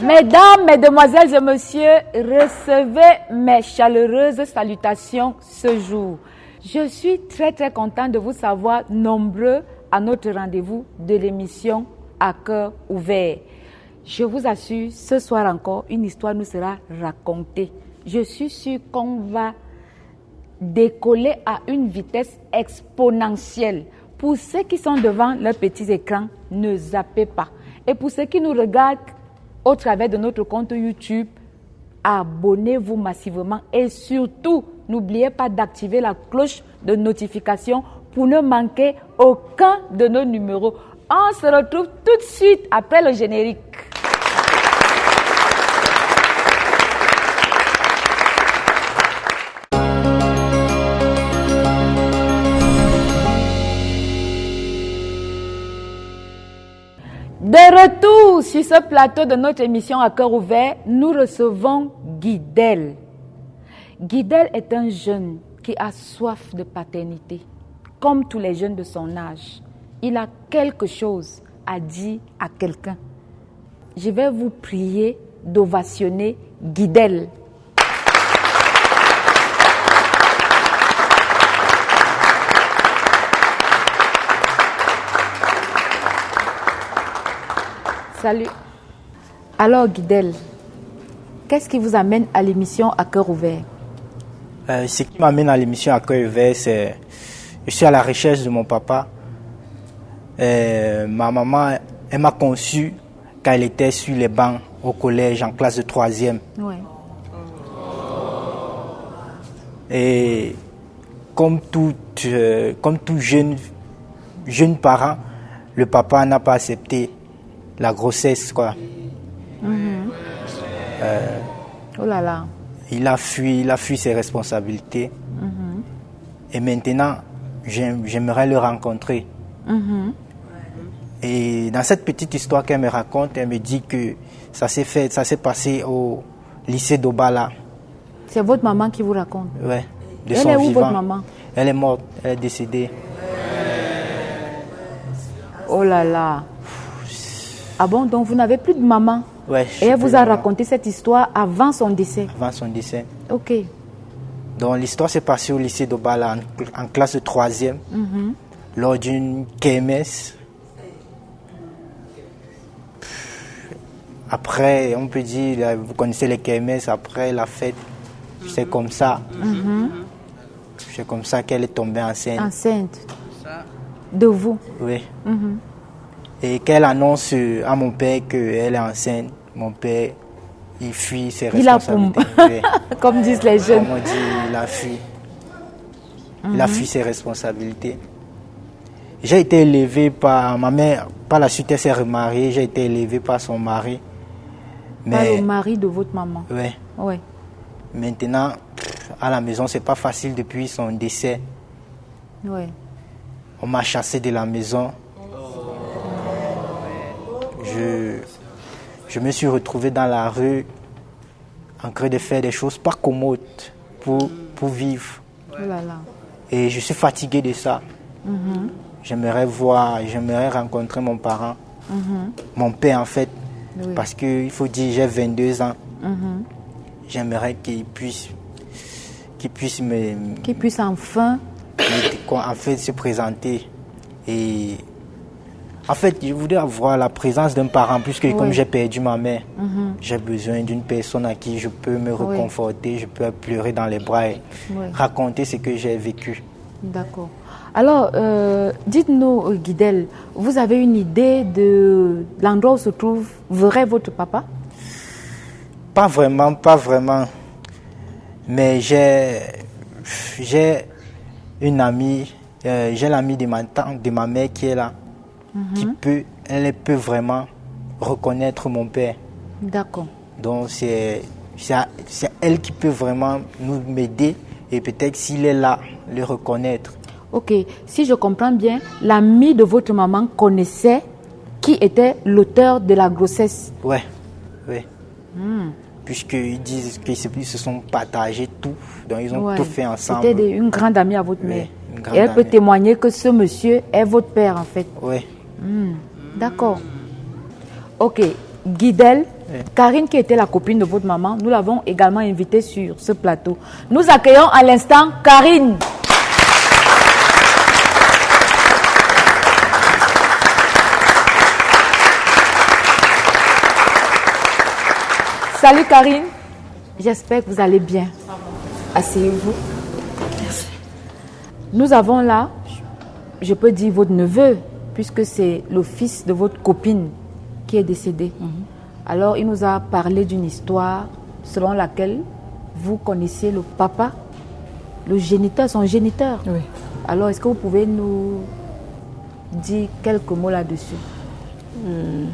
Mesdames, Mesdemoiselles et Messieurs, recevez mes chaleureuses salutations ce jour. Je suis très content de vous savoir nombreux à notre rendez-vous de l'émission À cœur ouvert. Je vous assure, ce soir encore, une histoire nous sera racontée. Je suis sûre qu'on va décoller à une vitesse exponentielle. Pour ceux qui sont devant leurs petits écrans, ne zappez pas. Et pour ceux qui nous regardent au travers de notre compte YouTube, abonnez-vous massivement et surtout, n'oubliez pas d'activer la cloche de notification pour ne manquer aucun de nos numéros. On se retrouve tout de suite après le générique. De retour sur ce plateau de notre émission À cœur ouvert, nous recevons Guidel. Guidel est un jeune qui a soif de paternité, comme tous les jeunes de son âge. Il a quelque chose à dire à quelqu'un. Je vais vous prier d'ovationner Guidel. Salut. Alors Guidel, qu'est-ce qui vous amène à l'émission À cœur ouvert? Ce qui m'amène à l'émission À cœur ouvert, c'est je suis à la recherche de mon papa. Ma maman, elle m'a conçu quand elle était sur les bancs au collège en classe de 3e. Ouais. Et comme tout jeune parent, le papa n'a pas accepté la grossesse, quoi. Oh là là. Il a fui ses responsabilités. Et maintenant, j'aimerais le rencontrer. Et dans cette petite histoire qu'elle me raconte, elle me dit que ça s'est passé au lycée d'Obala. C'est votre maman qui vous raconte? Ouais. De Elle son est où, vivant. votre maman? Elle est morte, elle est décédée. Oh là là. Ah bon, donc vous n'avez plus de maman? Ouais. Et elle vous a raconté cette histoire avant son décès? Avant son décès. Ok. Donc l'histoire s'est passée au lycée d'Obala en classe de 3e, lors d'une kermesse. Après, on peut dire, vous connaissez les kermesses, après la fête, c'est comme ça. C'est comme ça qu'elle est tombée enceinte. Enceinte? De vous? Oui. Et qu'elle annonce à mon père qu'elle est enceinte. Mon père, il fuit ses responsabilités. Oui. Comme disent les jeunes. Comme on dit, il a fui. Il a fui ses responsabilités. J'ai été élevé par ma mère. Par la suite, elle s'est remariée. J'ai été élevé par son mari. Par le mari de votre maman? Oui. Ouais. Maintenant, à la maison, c'est pas facile depuis son décès. Ouais. On m'a chassé de la maison. Je me suis retrouvé dans la rue en train de faire des choses pas commodes pour vivre. Oh là là. Et je suis fatigué de ça. J'aimerais rencontrer mon parent, mon père en fait, Oui. parce qu'il faut dire j'ai 22 ans. J'aimerais qu'il puisse enfin en fait se présenter. Et en fait, je voudrais avoir la présence d'un parent, puisque comme j'ai perdu ma mère, j'ai besoin d'une personne à qui je peux me réconforter, je peux pleurer dans les bras et raconter ce que j'ai vécu. D'accord. Alors, dites-nous, Guidel, vous avez une idée de l'endroit où se trouverait votre papa? Pas vraiment. Mais j'ai une amie, j'ai l'amie de ma tante, de ma mère qui est là. Elle peut vraiment reconnaître mon père. D'accord. Donc c'est elle qui peut vraiment m'aider et peut-être s'il est là, le reconnaître. Ok, si je comprends bien, l'ami de votre maman connaissait qui était l'auteur de la grossesse. Oui. Puisqu'ils disent qu'ils se sont partagés tout, donc ils ont tout fait ensemble. C'était une grande amie à votre mère. Et elle peut témoigner que ce monsieur est votre père en fait. Oui. D'accord. Ok, Guidel, Oui. Karine, qui était la copine de votre maman, nous l'avons également invitée sur ce plateau. Nous accueillons à l'instant Karine. Salut Karine, j'espère que vous allez bien. Asseyez-vous. Merci. Nous avons là, je peux dire votre neveu, puisque c'est le fils de votre copine qui est décédé. Alors il nous a parlé d'une histoire selon laquelle vous connaissiez le papa, le géniteur, son géniteur. Oui. Alors est-ce que vous pouvez nous dire quelques mots là-dessus?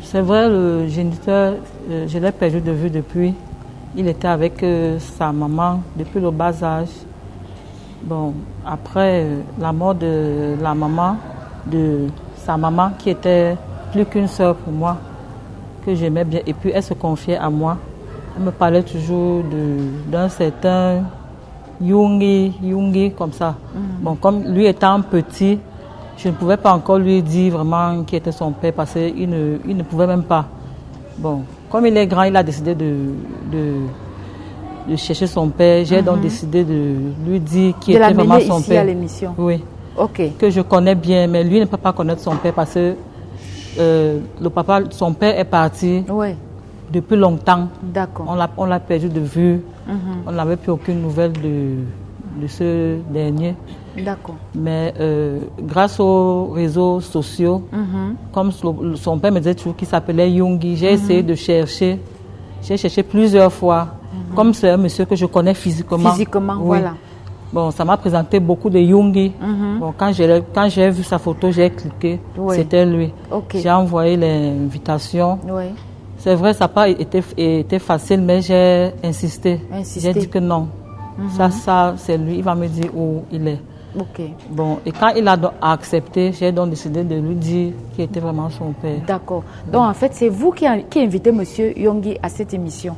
C'est vrai, le géniteur, je l'ai perdu de vue depuis. Il était avec sa maman depuis le bas âge. Bon, après la mort de la maman, de sa maman, qui était plus qu'une sœur pour moi, que j'aimais bien, et puis elle se confiait à moi. Elle me parlait toujours d'un certain Yungi, comme ça. Bon, comme lui étant petit, je ne pouvais pas encore lui dire vraiment qui était son père parce qu'il ne pouvait même pas. Bon, comme il est grand, il a décidé de chercher son père. J'ai donc décidé de lui dire qui était vraiment son ici père. À l'émission. Oui. Ok. Que je connais bien, mais lui ne peut pas connaître son père parce que le papa, son père est parti Oui. depuis longtemps. D'accord. On l'a perdu de vue. On n'avait plus aucune nouvelle de ce dernier. D'accord. Mais grâce aux réseaux sociaux, comme son père me disait toujours qu'il s'appelait Yungi, j'ai essayé de chercher. J'ai cherché plusieurs fois. Comme c'est un monsieur que je connais physiquement. Physiquement, oui. voilà. Bon, ça m'a présenté beaucoup de Yungi. Bon, quand j'ai vu sa photo, j'ai cliqué. Oui. C'était lui. Ok. J'ai envoyé l'invitation. Oui. C'est vrai, ça n'a pas été facile, mais j'ai insisté. J'ai dit que non. Ça, c'est lui. Il va me dire où il est. Ok. Bon, et quand il a accepté, j'ai donc décidé de lui dire qu'il était vraiment son père. D'accord. Donc, en fait, c'est vous qui invitez M. Yungi à cette émission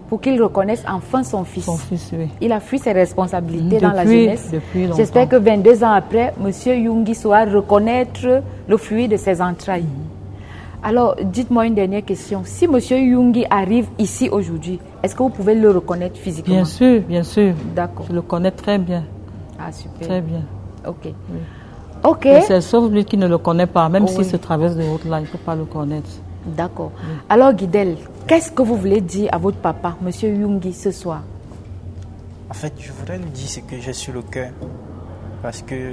pour qu'il reconnaisse enfin son fils. Son fils, oui. Il a fui ses responsabilités dans la jeunesse. Depuis longtemps. J'espère que 22 ans après, M. Yungi saura reconnaître le fruit de ses entrailles. Alors, dites-moi une dernière question. Si M. Yungi arrive ici aujourd'hui, est-ce que vous pouvez le reconnaître physiquement? Bien sûr, bien sûr. D'accord. Je le connais très bien. Ah, super. Très bien. Ok. Oui. Ok. Mais c'est sauf lui qui ne le connaît pas, même Oui. s'il se traverse de route là, il ne peut pas le connaître. D'accord. Alors, Guidel, qu'est-ce que vous voulez dire à votre papa, M. Yungi, ce soir? En fait, je voudrais lui dire ce que j'ai sur le cœur. Parce que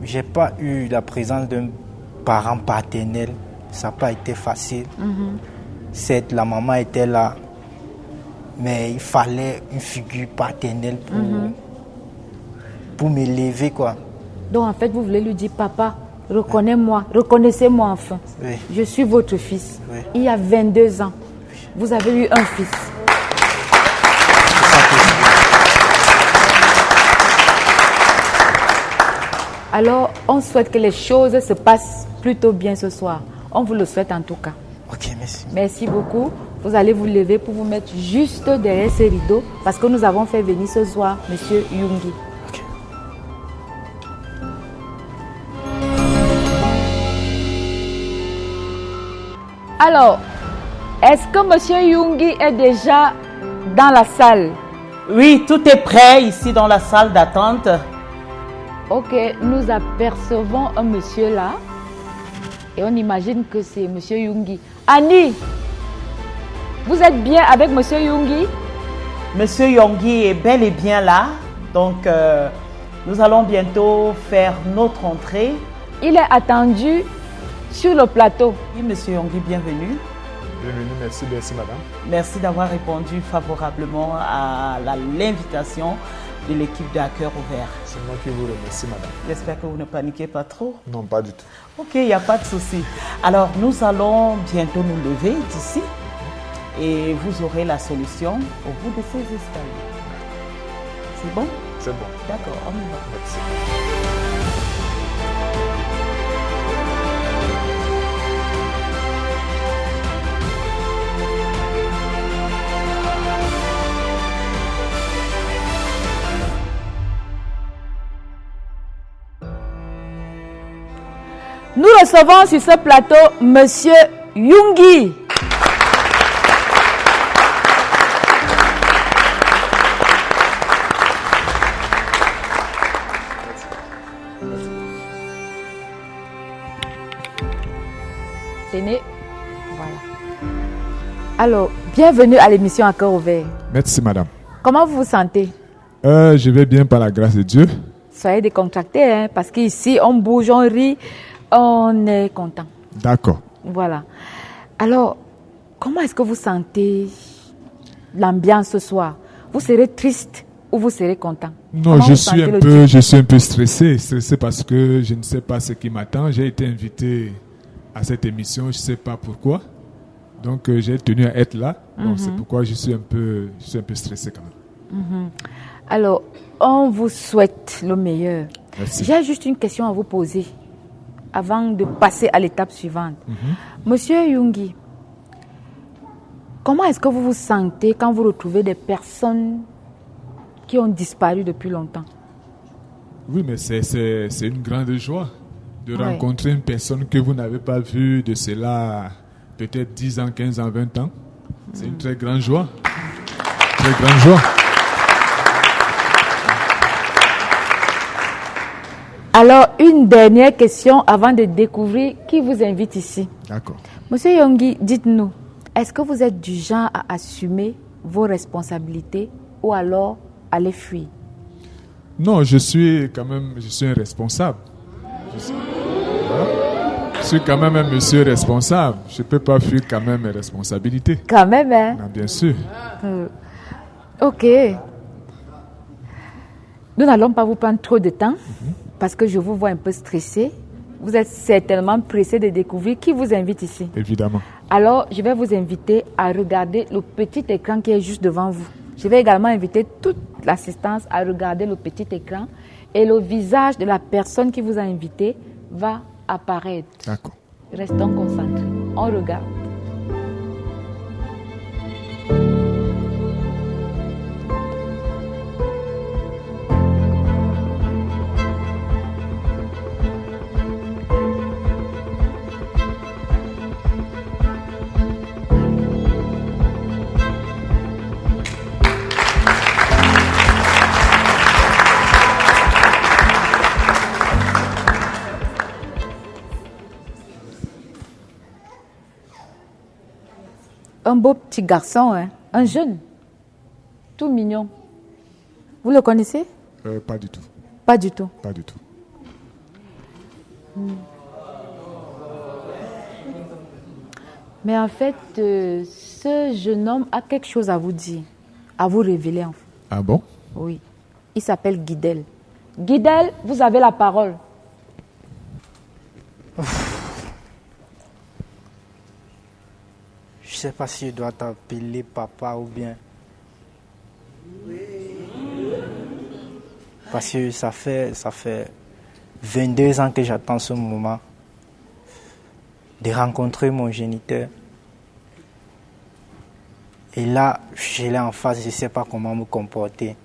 j'ai pas eu la présence d'un parent paternel. Ça n'a pas été facile. Certes, la maman était là. Mais il fallait une figure paternelle pour m'élever, quoi. Donc, en fait, vous voulez lui dire, papa, reconnais-moi, reconnaissez-moi enfin. Oui. Je suis votre fils. Oui. Il y a 22 ans, vous avez eu un fils. Alors, on souhaite que les choses se passent plutôt bien ce soir. On vous le souhaite en tout cas. Ok, merci. Merci beaucoup. Vous allez vous lever pour vous mettre juste derrière ces rideaux parce que nous avons fait venir ce soir M. Yungi. Ok. Alors, est-ce que M. Yungi est déjà dans la salle? Oui, tout est prêt ici dans la salle d'attente. Ok, nous apercevons un monsieur là et on imagine que c'est M. Yungi. Annie, vous êtes bien avec M. Yungi? Monsieur Yungi est bel et bien là, donc nous allons bientôt faire notre entrée. Il est attendu sur le plateau. Oui, Monsieur Yungi, bienvenue. Bienvenue, merci madame. Merci d'avoir répondu favorablement à l'invitation de l'équipe de Cœur Ouvert. C'est moi qui vous remercie madame. J'espère que vous ne paniquez pas trop. Non, pas du tout. Ok, il n'y a pas de souci. Alors, nous allons bientôt nous lever d'ici et vous aurez la solution au bout de ces escaliers. C'est bon? C'est bon. D'accord, on y va. Merci. Nous recevons sur ce plateau M. Yungi. Tenez. Voilà. Alors, bienvenue à l'émission À cœur ouvert. Merci, madame. Comment vous vous sentez? Je vais bien par la grâce de Dieu. Soyez décontractés, hein, parce qu'ici, on bouge, on rit, on est content. D'accord. Voilà. Alors, comment est-ce que vous sentez l'ambiance ce soir? Vous serez triste ou vous serez content? Non, je suis un peu stressé parce que je ne sais pas ce qui m'attend. J'ai été invité à cette émission, je ne sais pas pourquoi. Donc, j'ai tenu à être là. Bon, c'est pourquoi je suis un peu stressé quand même. Alors, on vous souhaite le meilleur. Merci. J'ai juste une question à vous poser avant de passer à l'étape suivante. Monsieur Yungi, comment est-ce que vous vous sentez quand vous retrouvez des personnes qui ont disparu depuis longtemps? Oui, mais c'est une grande joie de Ouais. rencontrer une personne que vous n'avez pas vue de cela peut-être 10 ans, 15 ans, 20 ans. C'est une très grande joie. Très grande joie. Alors, une dernière question avant de découvrir qui vous invite ici. D'accord. Monsieur Yungi, dites-nous, est-ce que vous êtes du genre à assumer vos responsabilités ou alors à les fuir? Non, je suis un responsable. Je suis quand même un monsieur responsable. Je ne peux pas fuir quand même mes responsabilités. Quand même, hein? Non, bien sûr. Ok. Nous n'allons pas vous prendre trop de temps parce que je vous vois un peu stressé. Vous êtes certainement pressé de découvrir qui vous invite ici. Évidemment. Alors, je vais vous inviter à regarder le petit écran qui est juste devant vous. Je vais également inviter toute l'assistance à regarder le petit écran et le visage de la personne qui vous a invité va apparaître. D'accord. Restons concentrés. On regarde. Un beau petit garçon, hein? Un jeune, tout mignon. Vous le connaissez? Pas du tout. Pas du tout. Pas du tout. Mais en fait, ce jeune homme a quelque chose à vous dire, à vous révéler. En fait. Ah bon? Oui. Il s'appelle Guidel. Guidel, vous avez la parole. Je ne sais pas si je dois t'appeler papa ou bien. Parce que ça fait 22 ans que j'attends ce moment de rencontrer mon géniteur. Et là, je l'ai en face, je ne sais pas comment me comporter.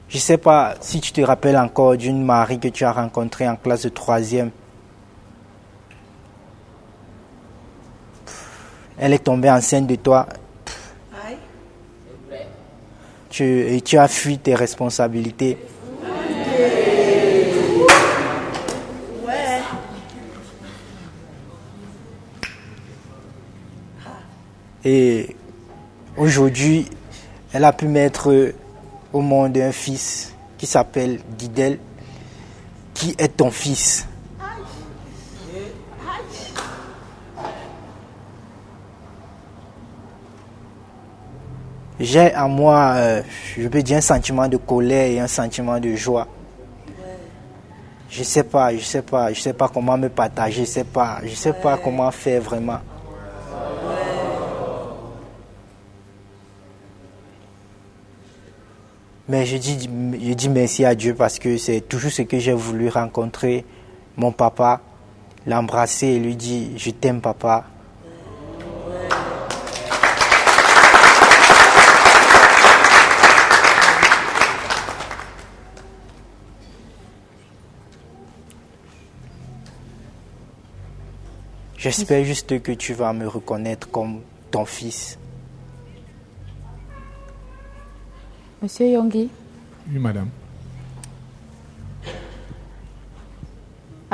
Je ne sais pas si tu te rappelles encore d'une Marie que tu as rencontrée en classe de 3e. Elle est tombée enceinte de toi. Tu as fui tes responsabilités. Et aujourd'hui, elle a pu mettre au monde un fils qui s'appelle Guidel, qui est ton fils. J'ai en moi, je peux dire, un sentiment de colère et un sentiment de joie. Je sais pas comment me partager, je sais pas comment faire vraiment. Mais je dis merci à Dieu parce que c'est toujours ce que j'ai voulu, rencontrer mon papa, l'embrasser et lui dire je t'aime papa. J'espère juste que tu vas me reconnaître comme ton fils. Monsieur Yonggi, Oui, madame.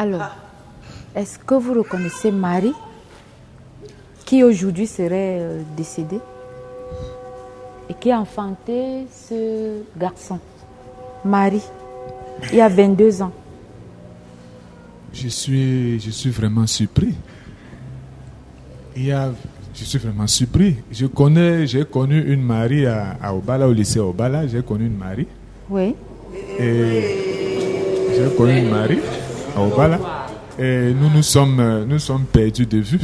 alors, est-ce que vous reconnaissez Marie, qui aujourd'hui serait décédée et qui a enfanté ce garçon, Marie, il y a 22 ans? Je suis vraiment surpris. Je suis vraiment surpris. J'ai connu une Marie à Obala, au lycée Obala. J'ai connu une Marie. Oui. Et j'ai connu une Marie à Obala. Et nous sommes perdus de vue.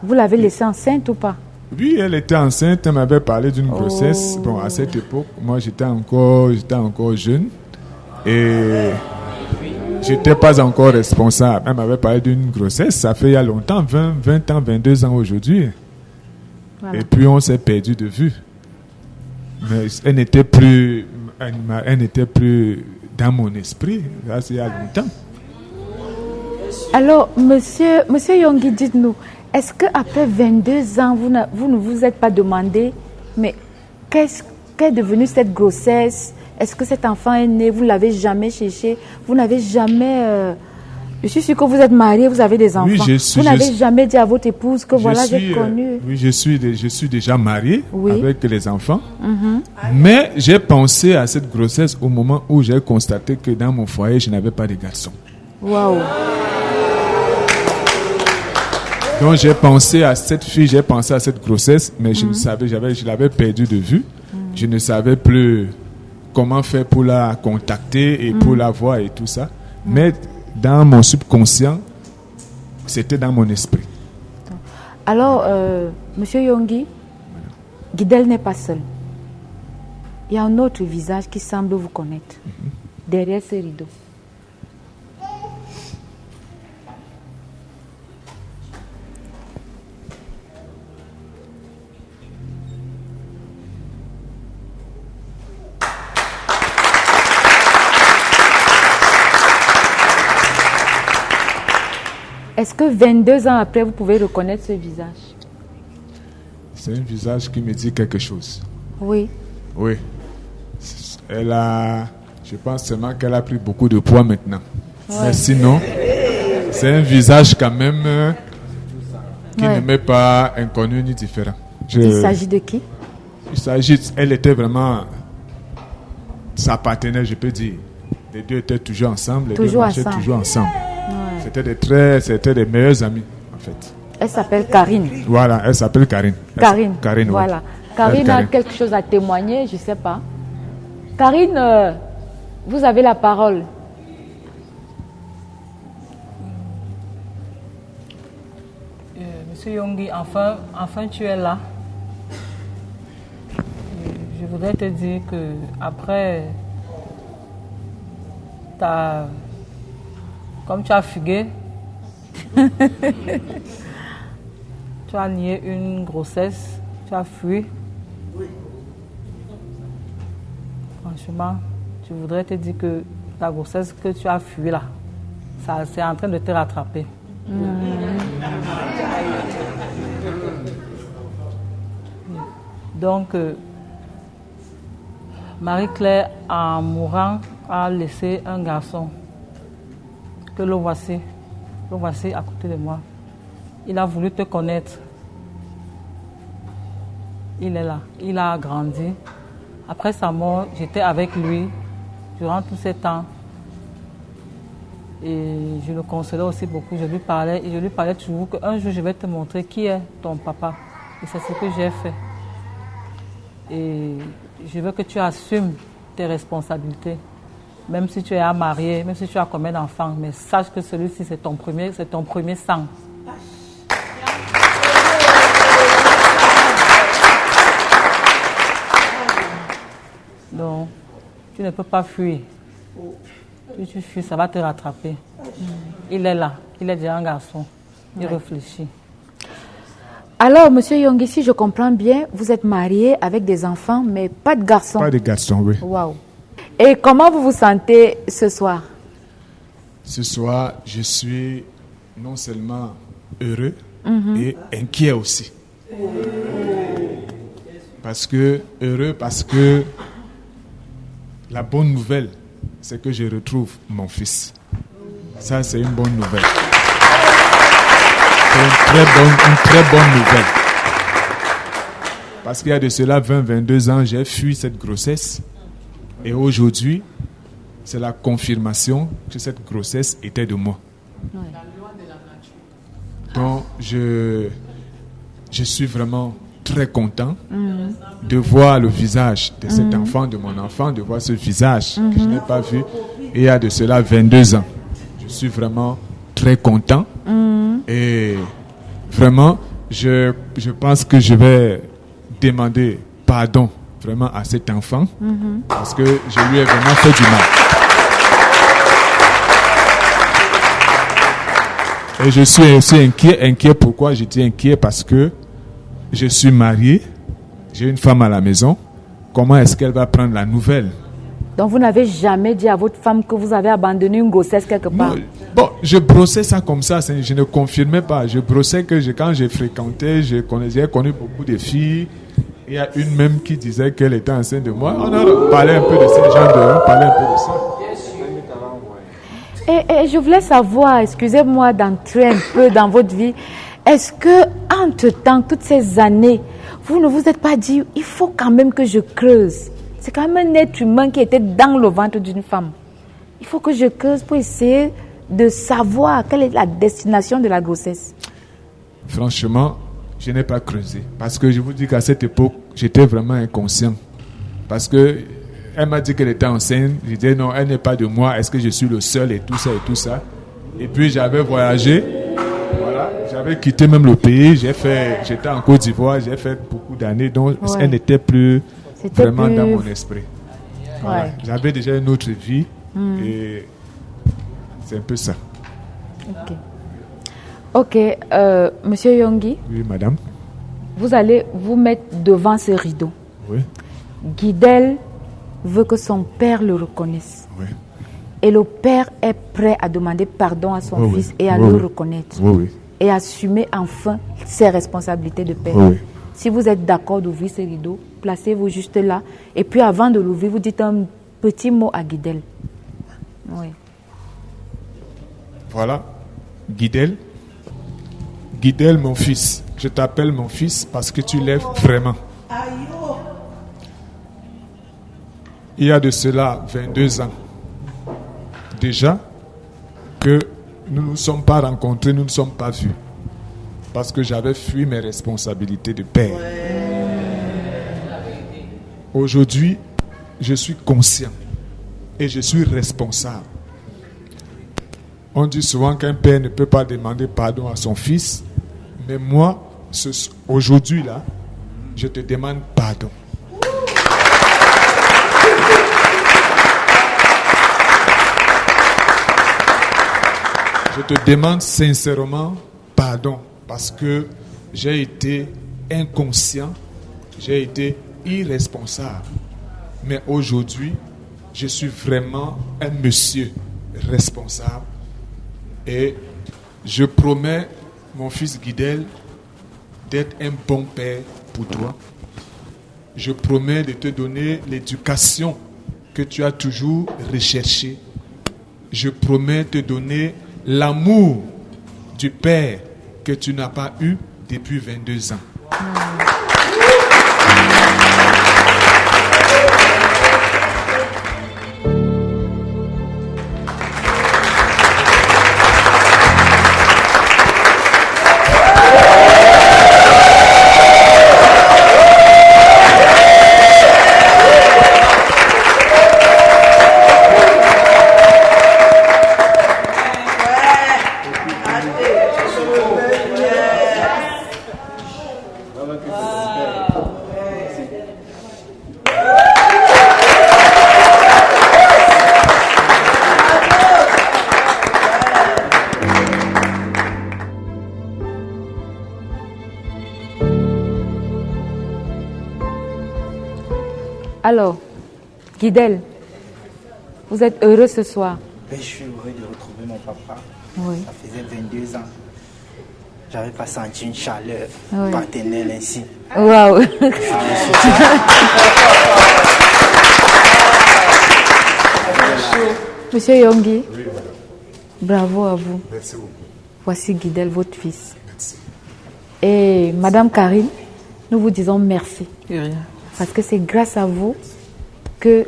Vous l'avez laissée enceinte ou pas? Oui, elle était enceinte. Elle m'avait parlé d'une grossesse. Oh. Bon, à cette époque, moi, j'étais encore jeune. Et j'étais pas encore responsable. Elle m'avait parlé d'une grossesse. Ça fait il y a longtemps, 20 ans, 22 ans aujourd'hui. Voilà. Et puis, on s'est perdu de vue. Mais elle n'était plus dans mon esprit. Là, c'est il y a longtemps. Alors, monsieur Yonggi, dites-nous, est-ce qu'après 22 ans, vous ne vous êtes pas demandé, mais qu'est devenu cette grossesse? Est-ce que cet enfant est né? Vous ne l'avez jamais cherché? Vous n'avez jamais... je suis sûre que vous êtes marié, vous avez des enfants. Oui, vous n'avez jamais dit à votre épouse que voilà, j'ai connu... Oui, je suis déjà marié Oui. avec les enfants. Mais j'ai pensé à cette grossesse au moment où j'ai constaté que dans mon foyer, je n'avais pas de garçon. Waouh! Donc j'ai pensé à cette fille, j'ai pensé à cette grossesse, mais je ne savais, je l'avais perdue de vue. Je ne savais plus comment faire pour la contacter et pour la voir et tout ça. Mais dans mon subconscient, c'était dans mon esprit. Alors, monsieur Yonggi, Guidel n'est pas seul. Il y a un autre visage qui semble vous connaître, derrière ces rideaux. Est-ce que 22 ans après, vous pouvez reconnaître ce visage? C'est un visage qui me dit quelque chose. Oui. Oui. Je pense seulement qu'elle a pris beaucoup de poids maintenant. Ouais. Mais sinon, c'est un visage quand même qui ne m'est pas inconnu ni différent. Il s'agit de qui? Elle était vraiment sa partenaire, je peux dire. Les deux étaient toujours ensemble, les deux marchaient toujours ensemble. Ouais. C'était des meilleurs amis, en fait. Elle s'appelle Karine. Voilà, elle s'appelle Karine. Karine, voilà. Ouais. Karine a quelque chose à témoigner, je ne sais pas. Karine, vous avez la parole. Monsieur Yonggi, enfin tu es là. Je voudrais te dire que après, comme tu as fugué, tu as nié une grossesse, tu as fui. Franchement, je voudrais te dire que la grossesse que tu as fui là, c'est en train de te rattraper. Donc, Marie-Claire, en mourant, a laissé un garçon. Que le voici à côté de moi. Il a voulu te connaître. Il est là. Il a grandi. Après sa mort, j'étais avec lui durant tous ces temps. Et je le consolais aussi beaucoup. Je lui parlais toujours qu'un jour je vais te montrer qui est ton papa. Et c'est ce que j'ai fait. Et je veux que tu assumes tes responsabilités. Même si tu es à marier, même si tu as combien d'enfants, mais sache que celui-ci c'est ton premier sang. Donc, tu ne peux pas fuir. Si tu fuis, ça va te rattraper. Il est là, il est déjà un garçon. Il réfléchit. Alors, monsieur Yonggi, si je comprends bien, vous êtes marié avec des enfants, mais pas de garçons. Pas de garçons, oui. Waouh. Et comment vous vous sentez ce soir? Ce soir, je suis non seulement heureux et inquiet aussi. Heureux parce que la bonne nouvelle, c'est que je retrouve mon fils. Ça, c'est une bonne nouvelle. C'est une très bonne nouvelle. Parce qu'il y a de cela 20-22 ans, j'ai fui cette grossesse. Et aujourd'hui, c'est la confirmation que cette grossesse était de moi. Ouais. Donc, je suis vraiment très content de voir le visage de cet enfant, de mon enfant, de voir ce visage que je n'ai pas vu il y a de cela 22 ans. Je suis vraiment très content. Et vraiment, je pense que je vais demander pardon vraiment à cet enfant parce que je lui ai vraiment fait du mal. Et je suis aussi inquiet. Pourquoi je dis inquiet? Parce que je suis marié, j'ai une femme à la maison. Comment est-ce qu'elle va prendre la nouvelle? Donc vous n'avez jamais dit à votre femme que vous avez abandonné une grossesse quelque part? Non, bon, je brossais ça comme ça, je ne confirmais pas. Je brossais que quand j'ai fréquenté, j'ai connu beaucoup de filles. Il y a une même qui disait qu'elle était enceinte de moi. On a parlé un peu de ces gens on parlait un peu de ça. Et je voulais savoir, excusez-moi d'entrer un peu dans votre vie, est-ce que entre-temps, toutes ces années, vous ne vous êtes pas dit, il faut quand même que je creuse? C'est quand même un être humain qui était dans le ventre d'une femme. Il faut que je creuse pour essayer de savoir quelle est la destination de la grossesse. Franchement, je n'ai pas creusé. Parce que je vous dis qu'à cette époque, j'étais vraiment inconscient. Parce que elle m'a dit qu'elle était enceinte. Je disais non, elle n'est pas de moi. Est-ce que je suis le seul et tout ça et tout ça. Et puis j'avais voyagé. Voilà, j'avais quitté même le pays. J'étais en Côte d'Ivoire. J'ai fait beaucoup d'années. Donc elle n'était plus vraiment dans mon esprit. Voilà. Ouais. J'avais déjà une autre vie. Et c'est un peu ça. Ok, Monsieur Yonggi. Oui, madame. Vous allez vous mettre devant ce rideau. Oui. Guidel veut que son père le reconnaisse. Oui. Et le père est prêt à demander pardon à son fils et à le reconnaître. Oui. Et assumer enfin ses responsabilités de père. Oui. Si vous êtes d'accord d'ouvrir ce rideau, placez-vous juste là. Et puis avant de l'ouvrir, vous dites un petit mot à Guidel. Oui. Voilà. Guidel, mon fils. Je t'appelle mon fils parce que tu l'es vraiment. Il y a de cela 22 ans déjà que nous ne nous sommes pas rencontrés, nous ne nous sommes pas vus. Parce que j'avais fui mes responsabilités de père. Aujourd'hui, je suis conscient et je suis responsable. On dit souvent qu'un père ne peut pas demander pardon à son fils, mais moi, aujourd'hui là, je te demande pardon. Je te demande sincèrement pardon parce que j'ai été inconscient, j'ai été irresponsable. Mais aujourd'hui, je suis vraiment un monsieur responsable. Et je promets, mon fils Guidel, d'être un bon père pour toi. Je promets de te donner l'éducation que tu as toujours recherchée. Je promets de te donner l'amour du père que tu n'as pas eu depuis 22 ans. Alors, Guidel, vous êtes heureux ce soir? Je suis heureux de retrouver mon papa. Oui. Ça faisait 22 ans. J'avais pas senti une chaleur Oui. paternelle ainsi. Waouh! Monsieur Yonggi, Oui, madame. bravo à vous. Merci beaucoup. Voici Guidel, votre fils. Merci. Et Madame Karine, nous vous disons merci. De rien. Parce que c'est grâce à vous que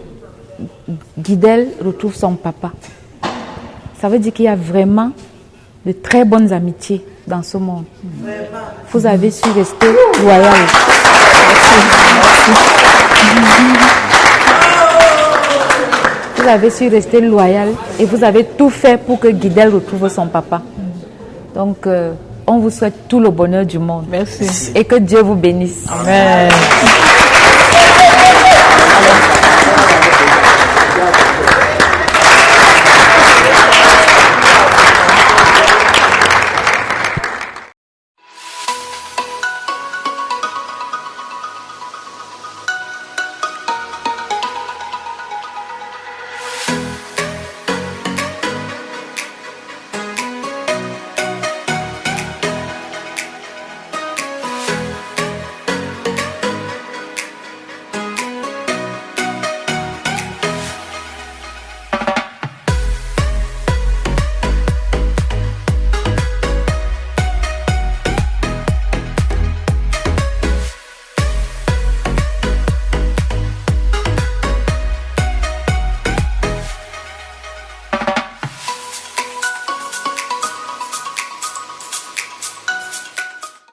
Guidel retrouve son papa. Ça veut dire qu'il y a vraiment de très bonnes amitiés dans ce monde. Vous avez su rester loyal. Vous avez su rester loyal et vous avez tout fait pour que Guidel retrouve son papa. Donc, on vous souhaite tout le bonheur du monde. Merci. Et que Dieu vous bénisse. Amen.